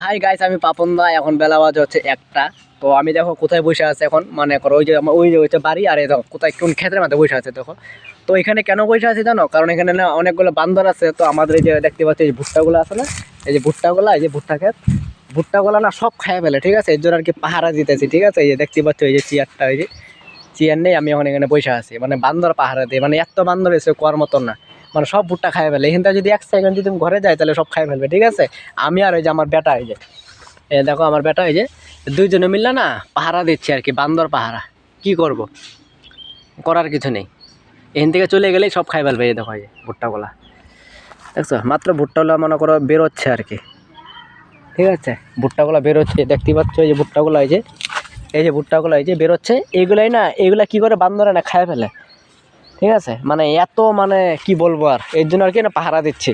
Hi guys, আমি পাপন দা। এখন বেলা বাজে হচ্ছে একটা। তো আমি দেখো কোথায় বসে আছে এখন, মানে করো ওই যে আমার ওই যে হচ্ছে বাড়ি, আর এই দেখো কোথায় কোন ক্ষেতের মধ্যে বসে আছে দেখো। তো এখানে কেন বসে আছে জানো? কারণ এখানে না অনেকগুলো বান্দর আছে। তো আমাদের এই যে দেখতে পাচ্ছি এই ভুট্টাগুলো আছে না, এই যে ভুট্টাগুলা, এই যে ভুট্টা ক্ষেত, ভুট্টাগুলা না সব খায় ফেলে, ঠিক আছে? এর জন্য আর কি পাহারা দিতেছি, ঠিক আছে? এই যে দেখতে পাচ্ছ এই যে চেয়ারটা, এই যে চেয়ার নেই, আমি এখন এখানে বসে আছি, মানে বান্দর পাহারা দিয়ে, মানে এত বান্দর এসে কোয়ার মতন না, মানে সব ভুট্টা খাই ফেলে। এখানটা যদি এক সেকেন্ড যদি তুমি ঘরে যাই তাহলে সব খাই ফেলবে, ঠিক আছে? আমি আর ওই যে আমার বেটা, এই যে দেখো আমার বেটা, এই যে দুইজনে মিললে না পাহারা দিচ্ছে আর কি, বান্দর পাহারা। কি করব, করার কিছু নেই। এখান থেকে চলে গেলেই সব খাই ফেলবে। এই দেখো এই যে ভুট্টাগুলা দেখছো, মাত্র ভুট্টাগুলা মনে করো বেরোচ্ছে আর কি, ঠিক আছে? ভুট্টাগুলা বেরোচ্ছে, দেখতে পাচ্ছ এই যে ভুট্টাগুলো, এই যে এই যে ভুট্টাগুলো এই যে বেরোচ্ছে, এইগুলাই না, এইগুলা কি করে বান্দরে না খায় ফেলে, ঠিক আছে? মানে এত, মানে কি বলবো আর, এর জন্য আর কি না পাহারা দিচ্ছি।